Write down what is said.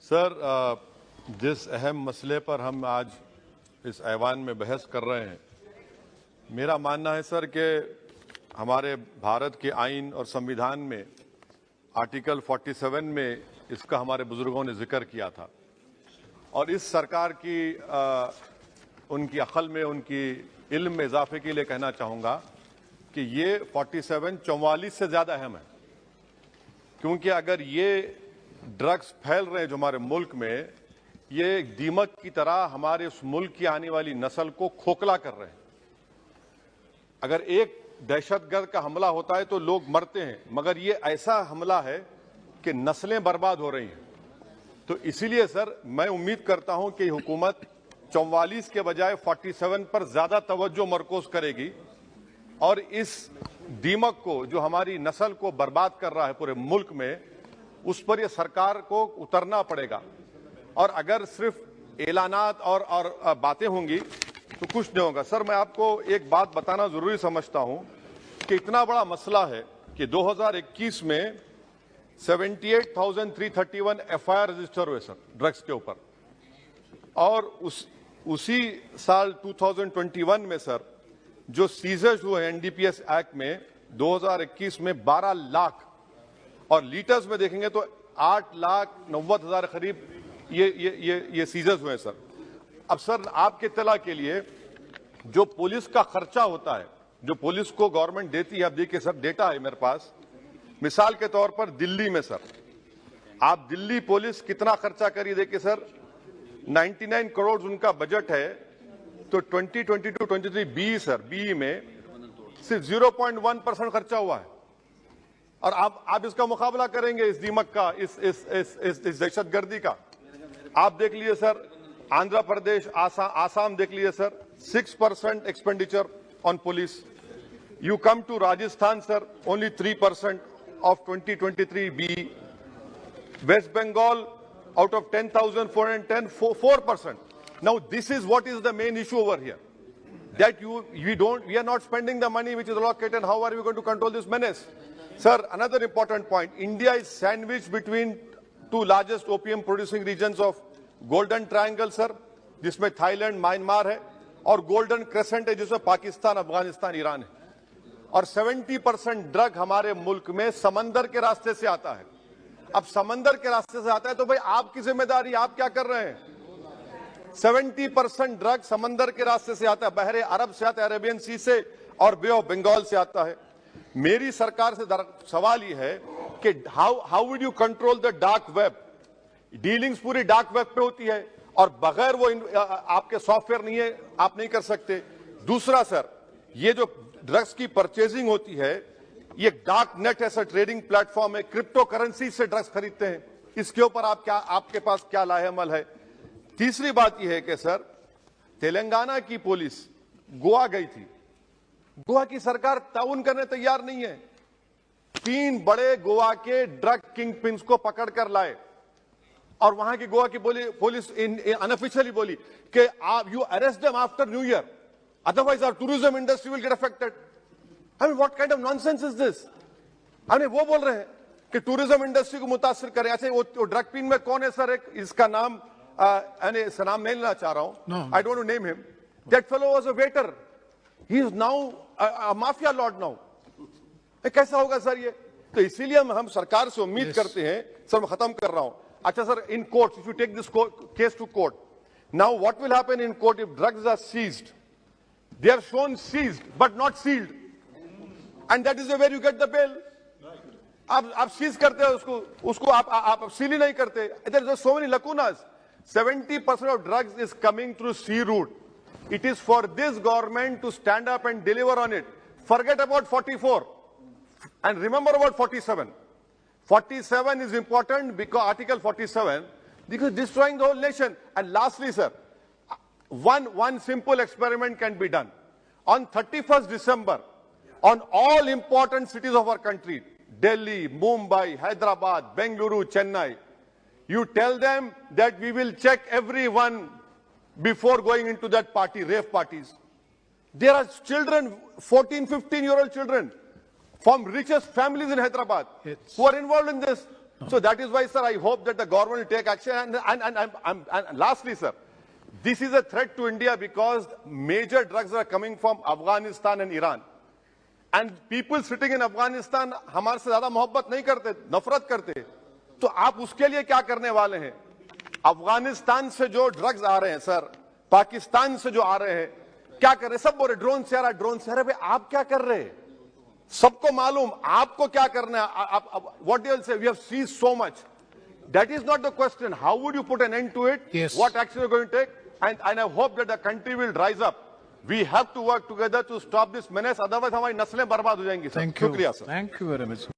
Sir, जिस अहम मसले पर हम आज इस ऐवान में बहस कर रहे हैं, मेरा मानना है सर कि हमारे भारत के आइन और संविधान में आर्टिकल 47 में इसका हमारे बुजुर्गों ने जिक्र किया था और इस सरकार की उनकी अक्ल में, उनकी इल्म में इजाफे के लिए कहना चाहूँगा कि ये 47 44 से ज़्यादा अहम है, क्योंकि अगर ये ड्रग्स फैल रहे हैं जो हमारे मुल्क में, ये एक दीमक की तरह हमारे उस मुल्क की आने वाली नस्ल को खोखला कर रहे हैं। अगर एक दहशतगर्द का हमला होता है तो लोग मरते हैं, मगर ये ऐसा हमला है कि नस्लें बर्बाद हो रही हैं। तो इसीलिए सर मैं उम्मीद करता हूं कि हुकूमत 44 के बजाय 47 पर ज्यादा तवज्जो मरकूज करेगी और इस दीमक को जो हमारी नस्ल को बर्बाद कर रहा है पूरे मुल्क में, उस पर यह सरकार को उतरना पड़ेगा। और अगर सिर्फ ऐलानात और बातें होंगी तो कुछ नहीं होगा। सर, मैं आपको एक बात बताना जरूरी समझता हूं कि इतना बड़ा मसला है कि 2021 में 78,331 FIR रजिस्टर हुए सर ड्रग्स के ऊपर, और उसी साल 2021 में सर जो सीजर्स हुए हैं NDPS एक्ट में 2021 में 12 लाख, और लीटर्स में देखेंगे तो 8,90,000 करीब ये सीजर्स हुए हैं सर। अब सर आपके इत्तला के लिए जो पुलिस का खर्चा होता है, जो पुलिस को गवर्नमेंट देती है, अब देखिए सर डेटा है मेरे पास, मिसाल के तौर पर दिल्ली में सर आप दिल्ली पुलिस कितना खर्चा करिए, देखिए सर 99 करोड़ उनका बजट है, तो 2022-23 बी सर बी में सिर्फ 0.1% खर्चा हुआ है। और आप इसका मुकाबला करेंगे इस दीमक का, इस दहशतगर्दी का। आप देख लीजिए सर आंध्र प्रदेश, आसाम देख लीजिए sir 6% expenditure on police. You come to Rajasthan sir only 3% of 2023 B. West Bengal out of 10,410 4%. Now this is what is the main issue over here, that we are not spending the money which is allocated. How are we going to control this menace? Sir, another important point, India is sandwiched between two largest opium producing regions of Golden Triangle sir, जिसमें Thailand, Myanmar है, और golden crescent है जिसमें Pakistan, Afghanistan, Iran है। और 70% drug हमारे मुल्क में समंदर के रास्ते से आता है। अब समंदर के रास्ते से आता है तो भाई आपकी जिम्मेदारी, आप क्या कर रहे हैं? 70% ड्रग समंदर के रास्ते से आता है, बहरे अरब से आता है, अरेबियन सी से और बे ऑफ बंगाल से आता है। मेरी सरकार से सवाल यह है कि how would you control the dark web? Dealings पूरी डार्क वेब पे होती है और बगैर वो आपके सॉफ्टवेयर नहीं है, आप नहीं कर सकते। दूसरा सर, ये जो ड्रग्स की परचेजिंग होती है, ये डार्क नेट ऐसा ट्रेडिंग प्लेटफॉर्म है, क्रिप्टो करेंसी से ड्रग्स खरीदते हैं। इसके ऊपर आपके पास क्या लाहेअमल है? तीसरी बात यह है कि सर तेलंगाना की पुलिस गोवा गई थी, गोवा की सरकार ताउन करने तैयार नहीं है। 3 बड़े गोवा के ड्रग किंग पिन्स को पकड़कर लाए और वहां की गोवा की पुलिस अनऑफिशियली बोली कि you arrest them after new year, otherwise our tourism industry will get affected. I mean, what kind of nonsense is this? I mean, वो बोल रहे हैं कि टूरिज्म इंडस्ट्री को मुतासिर करें। अच्छा, वो ड्रग पिन में कौन है सर? एक इसका नाम नाम नहीं लेना चाह रहा हूं, I don't want to name him. That fellow was a waiter. He is now a mafia lord now. कैसा होगा सर ये? तो इसीलिए हम सरकार से उम्मीद करते हैं। सर मैं खत्म कर रहा हूं। अच्छा sir, in court, if you take this case to court, now what will happen in court if drugs are seized? They are shown seized but not sealed, and that is where you get the bail. आप seize करते हो उसको आप seal ही नहीं करते। There are so many lacunas. 70% of drugs is coming through sea route. It is for this government to stand up and deliver on it. Forget about 44 and remember about 47. 47 is important because Article 47, because destroying the whole nation. And lastly, sir, one simple experiment can be done. On 31st December, on all important cities of our country, Delhi, Mumbai, Hyderabad, Bengaluru, Chennai, you tell them that we will check everyone before going into that party, rave parties. There are children, 14, 15-year-old children from richest families in Hyderabad who are involved in this. So that is why, sir, I hope that the government will take action. And lastly, sir, this is a threat to India because major drugs are coming from Afghanistan and Iran. And people sitting in Afghanistan हमारे से ज्यादा मोहब्बत नहीं करते, नफरत करते. तो आप उसके लिए क्या करने वाले हैं? अफगानिस्तान से जो ड्रग्स आ रहे हैं सर, पाकिस्तान से जो आ रहे हैं, क्या कर रहे हैं? सब बोल रहे ड्रोन से आ रहा है, ड्रोन से आ रहा है. आप क्या कर रहे हैं? सबको मालूम आपको क्या करना है. What do you say? We have seized so much. That is not the question. How would you put an end to it? Yes. What action are you going to take? And I hope that the country will rise up. We have to work together to stop this menace. Otherwise, हमारी नस्लें बर्बाद हो जाएंगी. Thank you. शुक्रिया sir. Thank you very much.